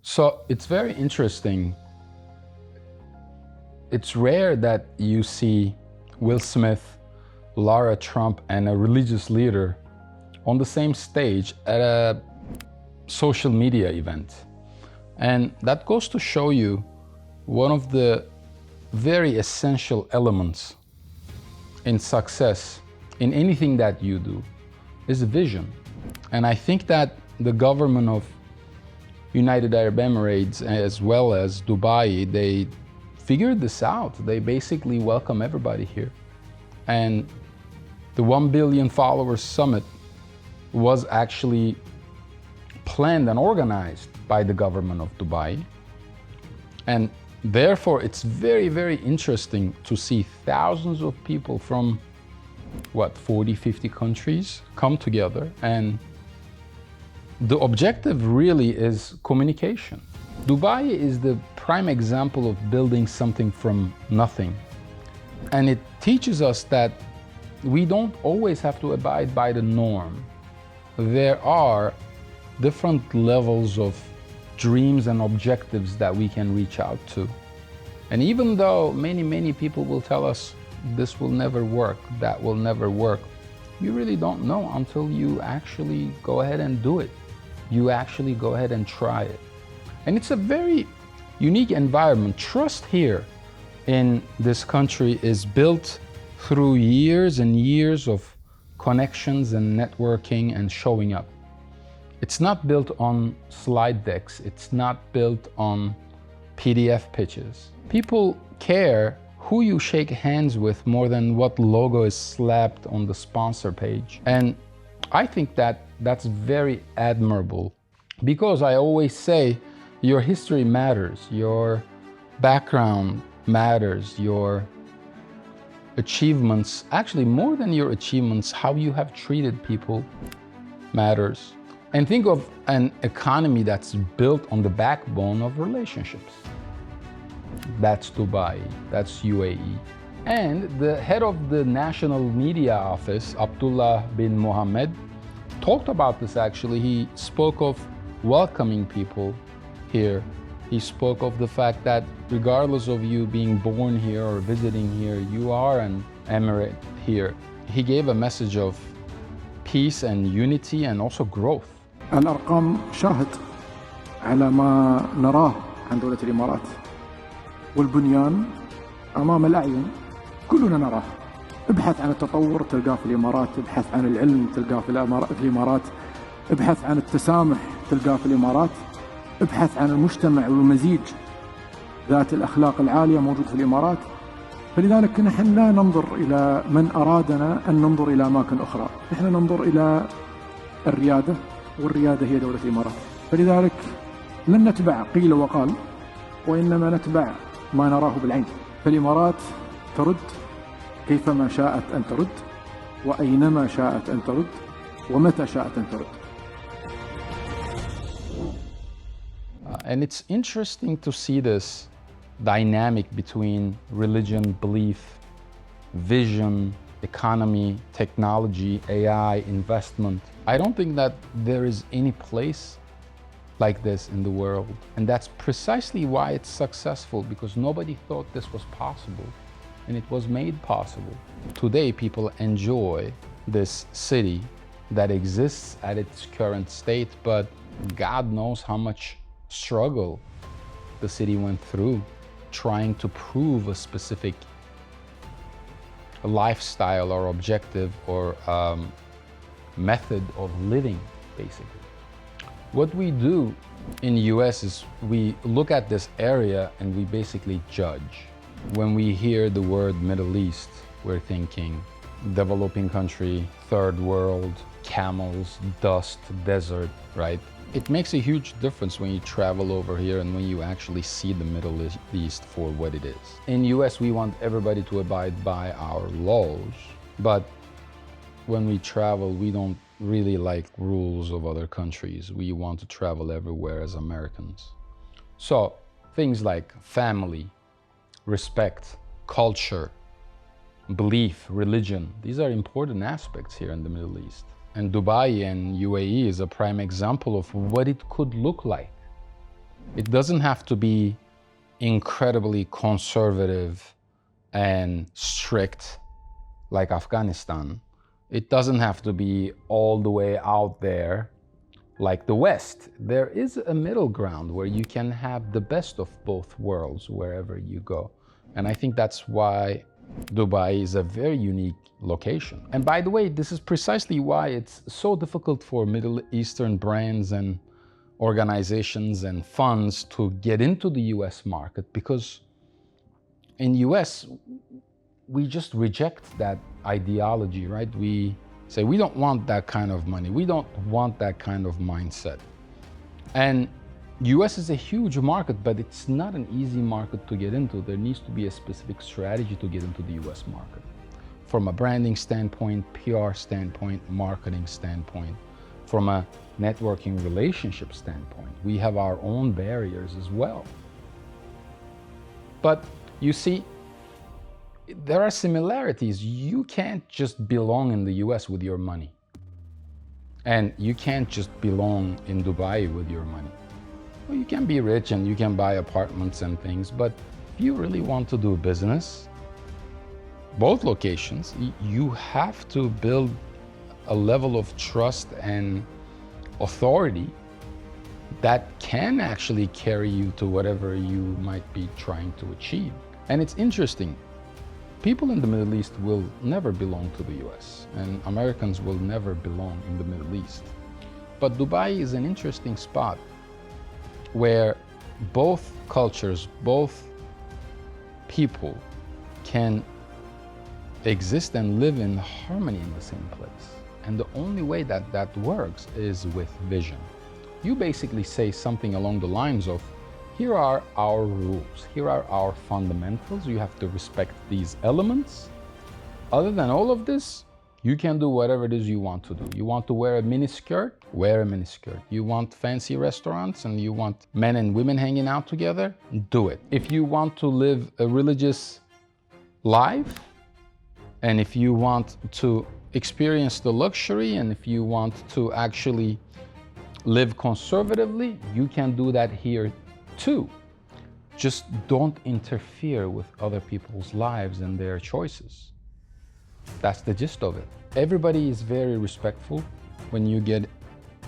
So it's very interesting. It's rare that you see Will Smith, Lara Trump, and a religious leader on the same stage at a social media event. And that goes to show you one of the very essential elements in success in anything that you do is vision. And I think that the government of United Arab Emirates as well as Dubai, they figured this out. They basically welcome everybody here. And the 1 billion followers summit was actually planned and organized by the government of Dubai. And therefore, it's very, very interesting to see thousands of people from 40, 50 countries come together. And the objective really is communication. Dubai is the prime example of building something from nothing. And it teaches us that we don't always have to abide by the norm. There are different levels of dreams and objectives that we can reach out to. And even though many people will tell us this will never work, that will never work, you really don't know until you actually go ahead and do it. You actually go ahead and try it. And it's a very unique environment. Trust here in this country is built through years and years of connections and networking and showing up. It's not built on slide decks. It's not built on PDF pitches. People care who you shake hands with more than what logo is slapped on the sponsor page. And I think that that's very admirable, because I always say your history matters, your background matters, your achievements, actually more than your achievements, how you have treated people matters. And think of an economy that's built on the backbone of relationships. That's Dubai, that's UAE. And the head of the national media office, Abdullah bin Mohammed, talked about this actually. He spoke of welcoming people here. He spoke of the fact that regardless of you being born here or visiting here, you are an emirate here. He gave a message of peace and unity and also growth. الأرقام شاهد على ما نراه عن دولة الإمارات، والبنيان أمام الأعين كلنا نراه. ابحث عن التطور تلقاه في الإمارات، ابحث عن العلم تلقاه في الإمارات، ابحث عن التسامح تلقاه في الإمارات، ابحث عن المجتمع والمزيج ذات الأخلاق العالية موجود في الإمارات. فلذلك نحن لا ننظر إلى من أرادنا أن ننظر إلى أماكن أخرى، نحن ننظر إلى الريادة، والريادة هي دولة الإمارات. فلذلك لن نتبع قيل وقال، وإنما نتبع ما نراه بالعين. فالإمارات ترد كيفما شاءت أن ترد، وأينما شاءت أن ترد، ومتى شاءت أن ترد. And it's interesting to see this dynamic between religion, belief, vision, economy, technology, AI, investment. I don't think that there is any place like this in the world. And that's precisely why it's successful, because nobody thought this was possible. And it was made possible. Today, people enjoy this city that exists at its current state, but God knows how much struggle the city went through trying to prove a specific lifestyle or objective or method of living, basically. What we do in the US is we look at this area and we basically judge. When we hear the word Middle East, we're thinking developing country, third world, camels, dust, desert, right? It makes a huge difference when you travel over here and when you actually see the Middle East for what it is. In the US, we want everybody to abide by our laws, but when we travel, we don't really like rules of other countries. We want to travel everywhere as Americans. So things like family, respect, culture, belief, religion, these are important aspects here in the Middle East. And Dubai and UAE is a prime example of what it could look like It doesn't have to be incredibly conservative and strict like Afghanistan. It doesn't have to be all the way out there like the West. There is a middle ground where you can have the best of both worlds wherever you go. And I think that's why Dubai is a very unique location. And by the way, this is precisely why it's so difficult for Middle Eastern brands and organizations and funds to get into the US market, because in US, we just reject that ideology, right? We say, we don't want that kind of money. We don't want that kind of mindset. And US is a huge market, but it's not an easy market to get into. There needs to be a specific strategy to get into the US market. From a branding standpoint, PR standpoint, marketing standpoint, from a networking relationship standpoint. We have our own barriers as well. But you see, there are similarities. You can't just belong in the US with your money. And you can't just belong in Dubai with your money. Well, you can be rich and you can buy apartments and things, but if you really want to do business, both locations, you have to build a level of trust and authority that can actually carry you to whatever you might be trying to achieve. And it's interesting. People in the Middle East will never belong to the US, and Americans will never belong in the Middle East. But Dubai is an interesting spot where both cultures, both people can exist and live in harmony in the same place. And the only way that that works is with vision. You basically say something along the lines of, here are our rules, here are our fundamentals, you have to respect these elements. Other than all of this, you can do whatever it is you want to do. You want to wear a miniskirt? Wear a miniskirt. You want fancy restaurants and you want men and women hanging out together? Do it. If you want to live a religious life, and if you want to experience the luxury, and if you want to actually live conservatively, you can do that here too. Just don't interfere with other people's lives and their choices. That's the gist of it. Everybody is very respectful when you get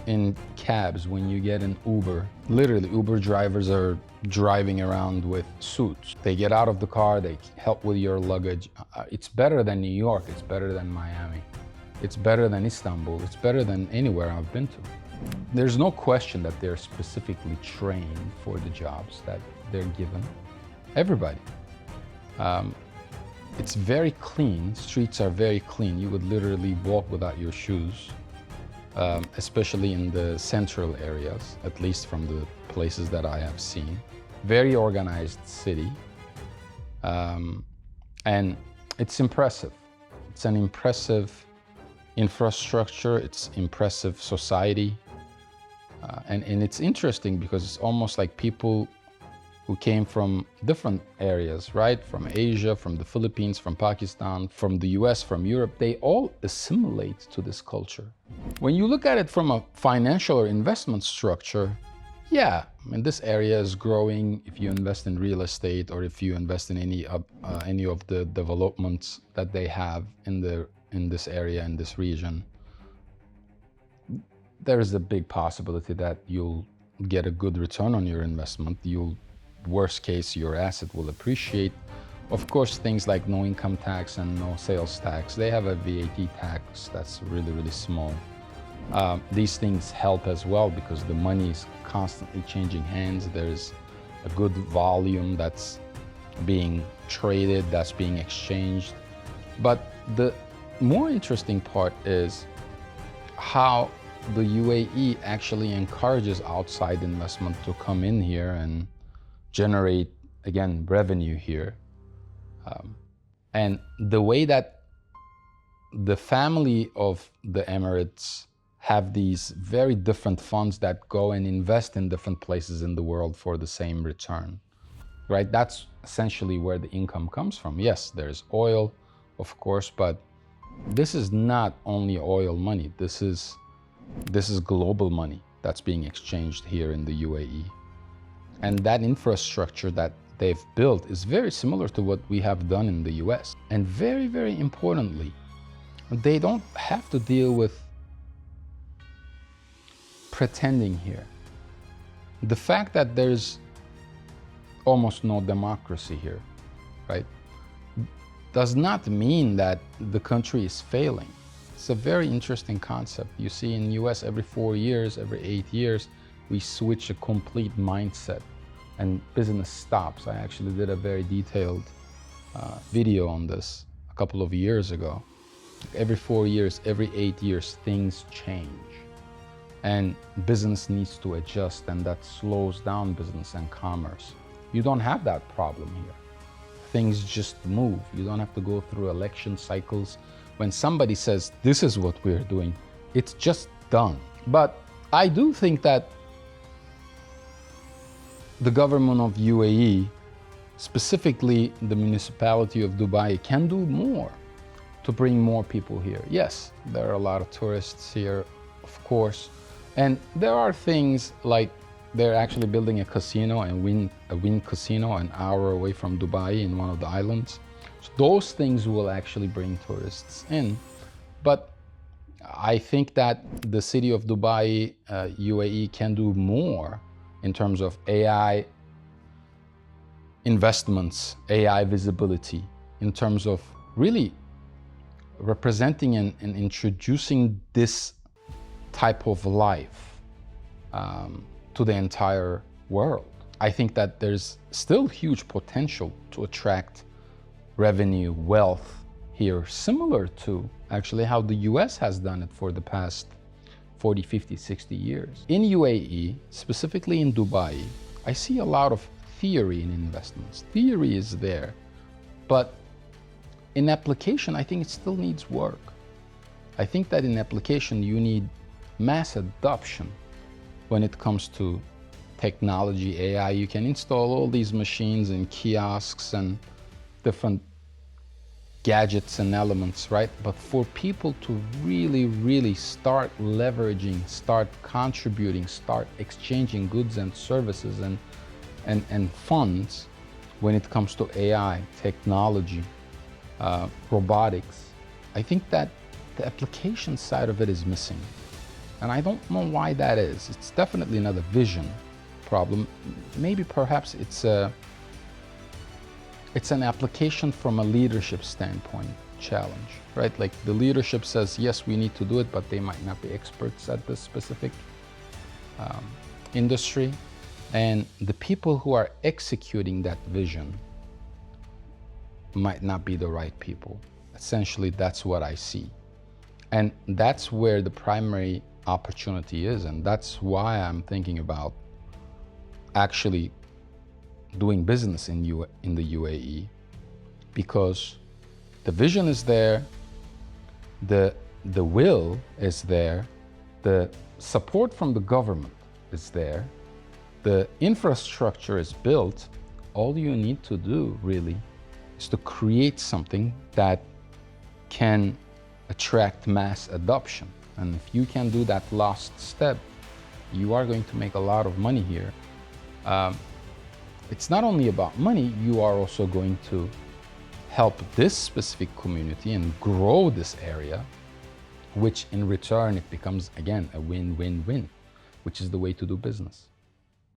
in cabs, when you get in Uber. Literally, Uber drivers are driving around with suits. They get out of the car, they help with your luggage. It's better than New York, it's better than Miami. It's better than Istanbul, it's better than anywhere I've been to. There's no question that they're specifically trained for the jobs that they're given. Everybody. It's very clean, streets are very clean. You would literally walk without your shoes, especially in the central areas, at least from the places that I have seen. Very organized city, and it's impressive. It's an impressive infrastructure, it's impressive society. And it's interesting because it's almost like people who came from different areas, right? From Asia, from the Philippines, from Pakistan, from the US, from Europe, they all assimilate to this culture. When you look at it from a financial or investment structure, yeah, I mean, this area is growing. If you invest in real estate or if you invest in any of the developments that they have in this area, in this region, there is a big possibility that you'll get a good return on your investment. Worst case, your asset will appreciate. Of course, things like no income tax and no sales tax, they have a VAT tax that's really, really small. These things help as well because the money is constantly changing hands. There's a good volume that's being traded, that's being exchanged. But the more interesting part is how the UAE actually encourages outside investment to come in here and generate, again, revenue here. And the way that the family of the Emirates have these very different funds that go and invest in different places in the world for the same return, right? That's essentially where the income comes from. Yes, there's oil, of course, but this is not only oil money. This is global money that's being exchanged here in the UAE. And that infrastructure that they've built is very similar to what we have done in the US. And very, very importantly, they don't have to deal with pretending here. The fact that there's almost no democracy here, right, does not mean that the country is failing. It's a very interesting concept. You see in the US every 4 years, every 8 years, we switch a complete mindset and business stops. I actually did a very detailed video on this a couple of years ago. Every 4 years, every 8 years, things change. And business needs to adjust, and that slows down business and commerce. You don't have that problem here. Things just move. You don't have to go through election cycles. When somebody says, this is what we're doing, it's just done. But I do think that the government of UAE, specifically the municipality of Dubai, can do more to bring more people here. Yes, there are a lot of tourists here, of course. And there are things like they're actually building a casino, a Wynn casino, an hour away from Dubai in one of the islands. So those things will actually bring tourists in. But I think that the city of Dubai, UAE, can do more in terms of AI investments, AI visibility, in terms of really representing and introducing this type of life to the entire world. I think that there's still huge potential to attract revenue, wealth here, similar to actually how the US has done it for the past 40, 50, 60 years. In UAE, specifically in Dubai, I see a lot of theory in investments. Theory is there, but in application, I think it still needs work. I think that in application, you need mass adoption when it comes to technology, AI. You can install all these machines and kiosks and different gadgets and elements, right? But for people to really, really start leveraging, start contributing, start exchanging goods and services and funds when it comes to AI, technology, robotics, I think that the application side of it is missing. And I don't know why that is. It's definitely not a vision problem. Maybe perhaps it's an application from a leadership standpoint challenge, right? Like the leadership says, yes, we need to do it, but they might not be experts at this specific industry. And the people who are executing that vision might not be the right people. Essentially, that's what I see. And that's where the primary opportunity is. And that's why I'm thinking about actually doing business in the UAE, because the vision is there, the will is there, the support from the government is there, the infrastructure is built. All you need to do really is to create something that can attract mass adoption. And if you can do that last step, you are going to make a lot of money here. It's not only about money, you are also going to help this specific community and grow this area, which in return, it becomes, again, a win-win-win, which is the way to do business.